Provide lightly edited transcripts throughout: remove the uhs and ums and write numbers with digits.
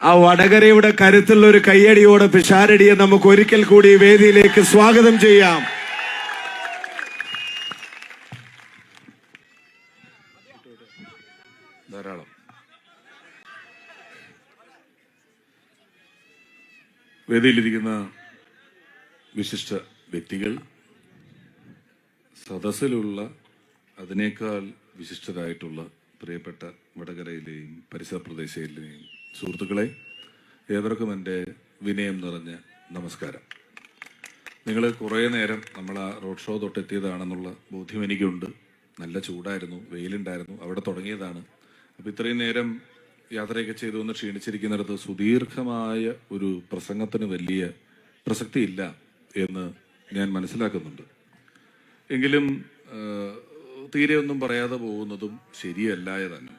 ആ വടകരയുടെ കരുത്തുള്ള ഒരു കയ്യടിയോടെ പിഷാരടിയെ നമുക്ക് ഒരിക്കൽ കൂടി വേദിയിലേക്ക് സ്വാഗതം ചെയ്യാം. ധാരാളം വേദിയിലിരിക്കുന്ന വിശിഷ്ട വ്യക്തികൾ, സദസ്സിലുള്ള അതിനേക്കാൾ വിശിഷ്ടരായിട്ടുള്ള പ്രിയപ്പെട്ട വടകരയിലെയും പരിസര പ്രദേശങ്ങളിലെയും സുഹൃത്തുക്കളെ, ഏവർക്കും എൻ്റെ വിനയം നിറഞ്ഞ നമസ്കാരം. നിങ്ങൾ കുറേ നേരം നമ്മൾ ആ റോഡ് ഷോ തൊട്ടെത്തിയതാണെന്നുള്ള ബോധ്യം എനിക്കുണ്ട്. നല്ല ചൂടായിരുന്നു, വെയിലുണ്ടായിരുന്നു, അവിടെ തുടങ്ങിയതാണ്. അപ്പോൾ ഇത്രയും നേരം യാത്രയൊക്കെ ചെയ്തു വന്ന് ക്ഷീണിച്ചിരിക്കുന്നിടത്ത് സുദീർഘമായ ഒരു പ്രസംഗത്തിന് വലിയ പ്രസക്തിയില്ല എന്ന് ഞാൻ മനസ്സിലാക്കുന്നുണ്ട്. എങ്കിലും തീരെ ഒന്നും പറയാതെ പോകുന്നതും ശരിയല്ല തന്നെ.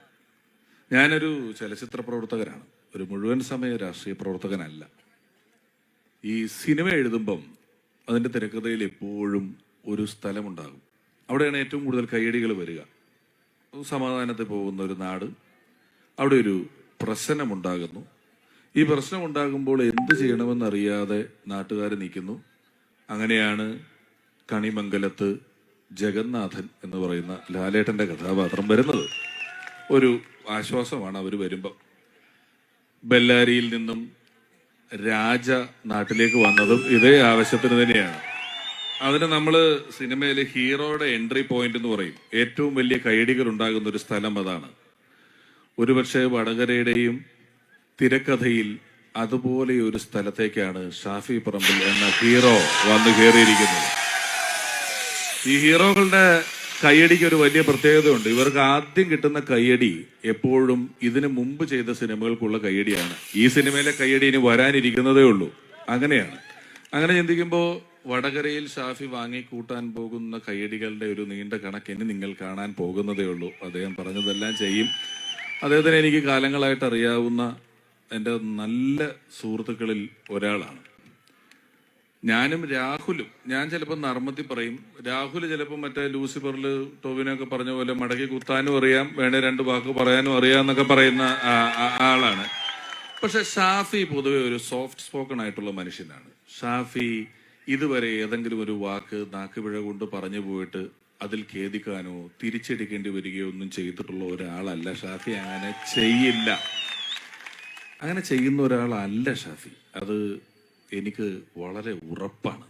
ഞാനൊരു ചലച്ചിത്ര പ്രവർത്തകനാണ്, ഒരു മുഴുവൻ സമയ രാഷ്ട്രീയ പ്രവർത്തകനല്ല. ഈ സിനിമ എഴുതുമ്പം അതിൻ്റെ തിരക്കഥയിൽ എപ്പോഴും ഒരു സ്ഥലമുണ്ടാകും. അവിടെയാണ് ഏറ്റവും കൂടുതൽ കയ്യടികൾ വരിക. സമാധാനത്തിൽ പോകുന്ന ഒരു നാട്, അവിടെ ഒരു പ്രശ്നമുണ്ടാകുന്നു. ഈ പ്രശ്നമുണ്ടാകുമ്പോൾ എന്ത് ചെയ്യണമെന്നറിയാതെ നാട്ടുകാർ നിൽക്കുന്നു. അങ്ങനെയാണ് കണിമംഗലത്ത് ജഗന്നാഥൻ എന്ന് പറയുന്ന ലാലേട്ടൻ്റെ കഥാപാത്രം വരുന്നത്. ഒരു ആശ്വാസമാണ് അവർ വരുമ്പം. ബെല്ലാരിയിൽ നിന്നും രാജ നാട്ടിലേക്ക് വന്നതും ഇതേ ആവശ്യത്തിന് തന്നെയാണ്. അതിന് നമ്മൾ സിനിമയിൽ ഹീറോയുടെ എൻട്രി പോയിന്റ് എന്ന് പറയും. ഏറ്റവും വലിയ കയ്യടികൾ ഉണ്ടാകുന്ന ഒരു സ്ഥലം അതാണ്. ഒരുപക്ഷെ വടകരയുടെയും തിരക്കഥയിൽ അതുപോലെ ഒരു സ്ഥലത്തേക്കാണ് ഷാഫി പറമ്പിൽ എന്ന ഹീറോ വന്നു കയറിയിരിക്കുന്നത്. ഈ ഹീറോകളുടെ കയ്യടിക്ക് ഒരു വലിയ പ്രത്യേകതയുണ്ട്. ഇവർക്ക് ആദ്യം കിട്ടുന്ന കയ്യടി എപ്പോഴും ഇതിനു മുമ്പ് ചെയ്ത സിനിമകൾക്കുള്ള കയ്യടിയാണ്. ഈ സിനിമയിലെ കയ്യടി ഇനി വരാനിരിക്കുന്നതേ ഉള്ളൂ. അങ്ങനെയാണ്. അങ്ങനെ ചിന്തിക്കുമ്പോൾ വടകരയിൽ ഷാഫി വാങ്ങിക്കൂട്ടാൻ പോകുന്ന കയ്യടികളുടെ ഒരു നീണ്ട കണക്കിന് നിങ്ങൾ കാണാൻ പോകുന്നതേ ഉള്ളൂ. അദ്ദേഹം പറഞ്ഞതെല്ലാം ചെയ്യും. അദ്ദേഹത്തിന് എനിക്ക് കാലങ്ങളായിട്ട് അറിയാവുന്ന എൻ്റെ നല്ല സുഹൃത്തുക്കളിൽ ഒരാളാണ്. ഞാനും രാഹുലും. ഞാൻ ചിലപ്പോൾ നർമ്മത്തി പറയും, രാഹുൽ ചിലപ്പോൾ മറ്റേ ലൂസിഫറിൽ ടോവിനൊക്കെ പറഞ്ഞ പോലെ മടക്കി കുത്താനും അറിയാം, വേണേ രണ്ട് വാക്ക് പറയാനും അറിയാം എന്നൊക്കെ പറയുന്ന ആളാണ്. പക്ഷെ ഷാഫി പൊതുവെ ഒരു സോഫ്റ്റ് സ്പോക്കൺ ആയിട്ടുള്ള മനുഷ്യനാണ്. ഷാഫി ഇതുവരെ ഏതെങ്കിലും ഒരു വാക്ക് നാക്കുപിഴ കൊണ്ട് പറഞ്ഞു പോയിട്ട് അതിൽ ഖേദിക്കാനോ തിരിച്ചടിക്കേണ്ടി വരികയോ ഒന്നും ചെയ്തിട്ടുള്ള ഒരാളല്ല ഷാഫി. അങ്ങനെ ചെയ്യില്ല. അങ്ങനെ ചെയ്യുന്ന ഒരാളല്ല ഷാഫി. അത് എനിക്ക് വളരെ ഉറപ്പാണ്.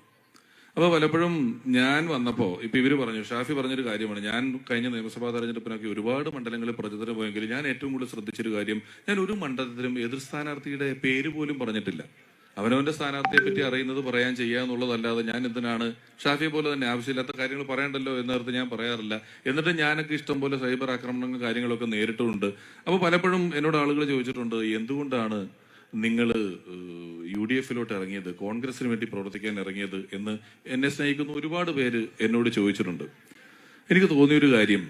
അപ്പോൾ പലപ്പോഴും ഞാൻ വന്നപ്പോൾ ഇപ്പം ഇവർ പറഞ്ഞു, ഷാഫി പറഞ്ഞൊരു കാര്യമാണ്. ഞാൻ കഴിഞ്ഞ നിയമസഭാ തെരഞ്ഞെടുപ്പിനൊക്കെ ഒരുപാട് മണ്ഡലങ്ങളിൽ പ്രചോദനം പോയെങ്കിൽ ഞാൻ ഏറ്റവും കൂടുതൽ ശ്രദ്ധിച്ചൊരു കാര്യം, ഞാൻ ഒരു മണ്ഡലത്തിലും എതിർ സ്ഥാനാർത്ഥിയുടെ പേര് പോലും പറഞ്ഞിട്ടില്ല. അവനവന്റെ സ്ഥാനാർത്ഥിയെ പറ്റി അറിയുന്നത് പറയാൻ ചെയ്യാന്നുള്ളതല്ലാതെ ഞാൻ എന്തിനാണ് ഷാഫിയെ പോലെ തന്നെ ആവശ്യമില്ലാത്ത കാര്യങ്ങൾ പറയണ്ടല്ലോ എന്നർത്ഥം ഞാൻ പറയാറില്ല. എന്നിട്ട് ഞാനൊക്കെ ഇഷ്ടം പോലെ സൈബർ ആക്രമണങ്ങളും കാര്യങ്ങളൊക്കെ നേരിട്ടുമുണ്ട്. അപ്പോൾ പലപ്പോഴും എന്നോട് ആളുകൾ ചോദിച്ചിട്ടുണ്ട്, എന്തുകൊണ്ടാണ് നിങ്ങൾ UDF-ലോട്ട് ഇറങ്ങിയത്, കോൺഗ്രസിന് വേണ്ടി പ്രവർത്തിക്കാൻ ഇറങ്ങിയത് എന്ന് എന്നെ സ്നേഹിക്കുന്ന ഒരുപാട് പേര് എന്നോട് ചോദിച്ചിട്ടുണ്ട്. എനിക്ക് തോന്നിയൊരു കാര്യം,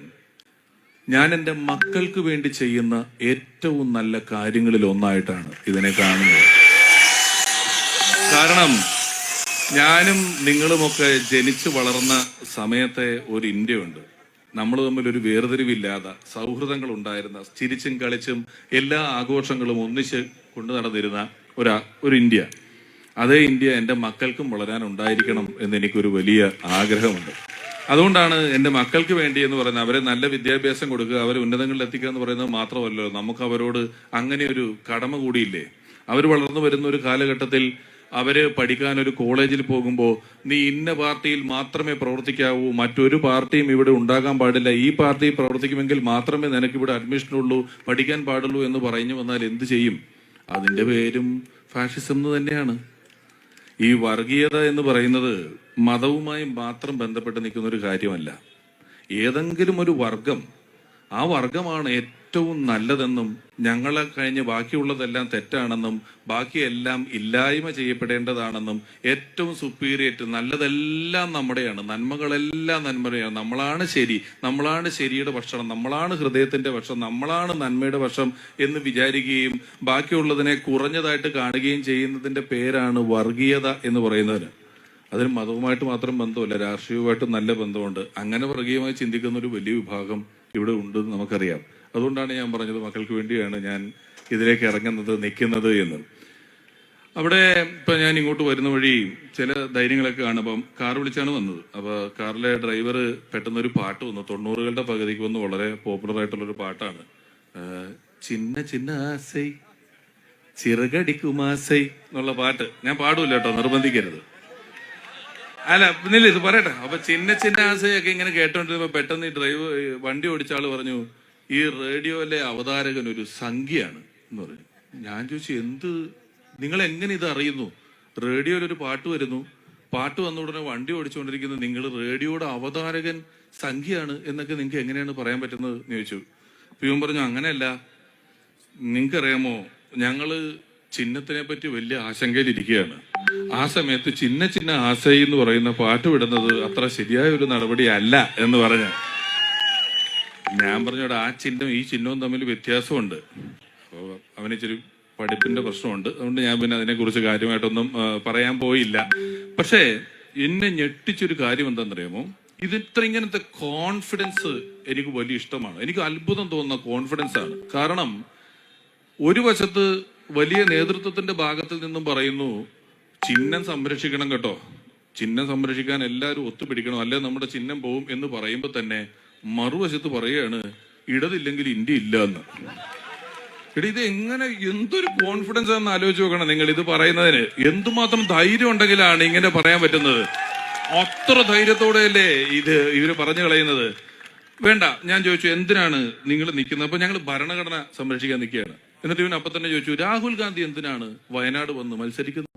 ഞാൻ എൻ്റെ മക്കൾക്ക് വേണ്ടി ചെയ്യുന്ന ഏറ്റവും നല്ല കാര്യങ്ങളിൽ ഒന്നായിട്ടാണ് ഇതിനെ കാണുന്നത്. കാരണം ഞാനും നിങ്ങളുമൊക്കെ ജനിച്ചു വളർന്ന സമയത്തെ ഒരു ഇന്ത്യയുണ്ട്. നമ്മൾ തമ്മിൽ ഒരു വേർതിരിവില്ലാതെ സൗഹൃദങ്ങൾ ഉണ്ടായിരുന്ന, ചിരിച്ചും കളിച്ചും എല്ലാ ആഘോഷങ്ങളും ഒന്നിച്ച് കൊണ്ടു നടന്നിരുന്ന ഒരു ഇന്ത്യ. അതേ ഇന്ത്യ എൻ്റെ മക്കൾക്കും വളരാൻ ഉണ്ടായിരിക്കണം എന്ന് എനിക്കൊരു വലിയ ആഗ്രഹമുണ്ട്. അതുകൊണ്ടാണ് എൻ്റെ മക്കൾക്ക് വേണ്ടി എന്ന് പറയുന്നത്, അവരെ നല്ല വിദ്യാഭ്യാസം കൊടുക്കുക, അവരെ ഉന്നതങ്ങളിൽ എത്തിക്കുക എന്ന് പറയുന്നത് മാത്രമല്ലോ, നമുക്ക് അവരോട് അങ്ങനെ ഒരു കടമ കൂടിയില്ലേ? അവർ വളർന്നു വരുന്ന ഒരു കാലഘട്ടത്തിൽ അവര് പഠിക്കാൻ ഒരു കോളേജിൽ പോകുമ്പോൾ നീ ഇന്ന പാർട്ടിയിൽ മാത്രമേ പ്രവർത്തിക്കാവൂ, മറ്റൊരു പാർട്ടിയും ഇവിടെ ഉണ്ടാകാൻ പാടില്ല, ഈ പാർട്ടി പ്രവർത്തിക്കുമെങ്കിൽ മാത്രമേ നിനക്കിവിടെ അഡ്മിഷനുള്ളൂ, പഠിക്കാൻ പാടുള്ളൂ എന്ന് പറഞ്ഞു വന്നാൽ എന്ത് ചെയ്യും? അതിൻ്റെ പേരും ഫാഷിസം എന്ന് തന്നെയാണ്. ഈ വർഗീയത എന്ന് പറയുന്നത് മതവുമായി മാത്രം ബന്ധപ്പെട്ട് നിൽക്കുന്ന ഒരു കാര്യമല്ല. ഏതെങ്കിലും ഒരു വർഗം, ആ വർഗമാണ് ഏറ്റവും നല്ലതെന്നും ഞങ്ങളെ കഴിഞ്ഞ് ബാക്കിയുള്ളതെല്ലാം തെറ്റാണെന്നും ബാക്കിയെല്ലാം ഇല്ലായ്മ ചെയ്യപ്പെടേണ്ടതാണെന്നും ഏറ്റവും സുപ്പീരിയറ്റ് നല്ലതെല്ലാം നമ്മുടെയാണ്, നന്മകളെല്ലാം നന്മയാണ്, നമ്മളാണ് ശരി, നമ്മളാണ് ശരിയുടെ പക്ഷം, നമ്മളാണ് ഹൃദയത്തിന്റെ പക്ഷം, നമ്മളാണ് നന്മയുടെ പക്ഷം എന്ന് വിചാരിക്കുകയും ബാക്കിയുള്ളതിനെ കുറഞ്ഞതായിട്ട് കാണുകയും ചെയ്യുന്നതിന്റെ പേരാണ് വർഗീയത എന്ന് പറയുന്നത്. അതിന് മതവുമായിട്ട് മാത്രം ബന്ധമല്ല, രാഷ്ട്രീയവുമായിട്ട് നല്ല ബന്ധമുണ്ട്. അങ്ങനെ വർഗീയമായി ചിന്തിക്കുന്ന ഒരു വലിയ വിഭാഗം ഇവിടെ ഉണ്ടെന്ന് നമുക്കറിയാം. അതുകൊണ്ടാണ് ഞാൻ പറഞ്ഞത്, മക്കൾക്ക് വേണ്ടിയാണ് ഞാൻ ഇതിലേക്ക് ഇറങ്ങുന്നത്, നിൽക്കുന്നത് എന്ന്. അവിടെ ഇപ്പൊ ഞാൻ ഇങ്ങോട്ട് വരുന്ന വഴി ചില ധൈര്യങ്ങളൊക്കെ കാണുമ്പം കാർ വിളിച്ചാണ് വന്നത്. അപ്പൊ കാറിലെ ഡ്രൈവർ പെട്ടെന്നൊരു പാട്ട് വന്നു. 90കളുടെ പകുതിക്ക് വന്ന് വളരെ പോപ്പുലർ ആയിട്ടുള്ളൊരു പാട്ടാണ്. ചിന്ന ചിന്ന ആസൈ ചിറകടിക്കുമാസൈ എന്നുള്ള പാട്ട്. ഞാൻ പാടൂല കേട്ടോ, നിർബന്ധിക്കരുത്. അല്ല പിന്നില്ല, ഇത് പറയട്ടെ. അപ്പൊ ചിന്ന ചിന്ന ആസയൊക്കെ ഇങ്ങനെ കേട്ടോണ്ടിരുമ്പോ പെട്ടെന്ന് ഈ വണ്ടി ഓടിച്ച ആള് പറഞ്ഞു, ഈ റേഡിയോയിലെ അവതാരകൻ ഒരു സംഖ്യയാണ് എന്ന് പറഞ്ഞു. ഞാൻ ചോദിച്ചു, എന്ത്, നിങ്ങൾ എങ്ങനെ ഇത് അറിയുന്നു? റേഡിയോയിൽ ഒരു പാട്ട് വരുന്നു, പാട്ട് വന്ന ഉടനെ വണ്ടി ഓടിച്ചുകൊണ്ടിരിക്കുന്നത് നിങ്ങൾ റേഡിയോയുടെ അവതാരകൻ സംഖ്യയാണ് എന്നൊക്കെ നിങ്ങൾക്ക് എങ്ങനെയാണ് പറയാൻ പറ്റുന്നത് എന്ന് ചോദിച്ചു. ഇവൻ പറഞ്ഞു, അങ്ങനെയല്ല, നിങ്ങൾക്കറിയാമോ, ഞങ്ങള് ചിഹ്നത്തിനെ പറ്റി വലിയ ആശങ്കയിലിരിക്കുകയാണ്. ആ സമയത്ത് ചിന്ന ചിന്ന ആശയി എന്ന് പറയുന്ന പാട്ട് വിടുന്നത് അത്ര ശരിയായ ഒരു നടപടി അല്ല എന്ന് പറഞ്ഞ. ഞാൻ പറഞ്ഞോടെ ആ ചിഹ്നം ഈ ചിഹ്നവും തമ്മിൽ വ്യത്യാസമുണ്ട്. അപ്പോൾ അവനിച്ചിരി പഠിപ്പിന്റെ പ്രശ്നമുണ്ട്. അതുകൊണ്ട് ഞാൻ പിന്നെ അതിനെക്കുറിച്ച് കാര്യമായിട്ടൊന്നും പറയാൻ പോയില്ല. പക്ഷേ എന്നെ ഞെട്ടിച്ചൊരു കാര്യം എന്താണെന്നറിയാമോ, ഇങ്ങനത്തെ കോൺഫിഡൻസ് എനിക്ക് വലിയ ഇഷ്ടമാണ്. എനിക്ക് അത്ഭുതം തോന്നുന്ന കോൺഫിഡൻസ് ആണ്. കാരണം ഒരു വശത്ത് വലിയ നേതൃത്വത്തിന്റെ ഭാഗത്തിൽ നിന്നും പറയുന്നു, ചിഹ്നം സംരക്ഷിക്കണം കേട്ടോ, ചിഹ്നം സംരക്ഷിക്കാൻ എല്ലാവരും ഒത്തുപിടിക്കണം, അല്ലെ നമ്മുടെ ചിഹ്നം പോവും എന്ന് പറയുമ്പോൾ തന്നെ മറുവശത്ത് പറയുകയാണ്, ഇടതില്ലെങ്കിൽ ഇന്ത്യ ഇല്ല എന്ന്. ഇത് എങ്ങനെ, എന്തൊരു കോൺഫിഡൻസ് ആണെന്ന് ആലോചിച്ച് നോക്കണം നിങ്ങൾ. ഇത് പറയുന്നതിന് എന്തുമാത്രം ധൈര്യം ഉണ്ടെങ്കിലാണ് ഇങ്ങനെ പറയാൻ പറ്റുന്നത്. അത്ര ധൈര്യത്തോടെയല്ലേ ഇവര് പറഞ്ഞു കളയുന്നത്. വേണ്ട, ഞാൻ ചോദിച്ചു എന്തിനാണ് നിങ്ങൾ നിൽക്കുന്നത്? അപ്പൊ ഞങ്ങൾ ഭരണഘടന സംരക്ഷിക്കാൻ നിൽക്കുകയാണ്. എന്നിട്ട് ഇവൻ അപ്പൊ തന്നെ ചോദിച്ചു, രാഹുൽ ഗാന്ധി എന്തിനാണ് വയനാട് വന്ന് മത്സരിക്കുന്നത്?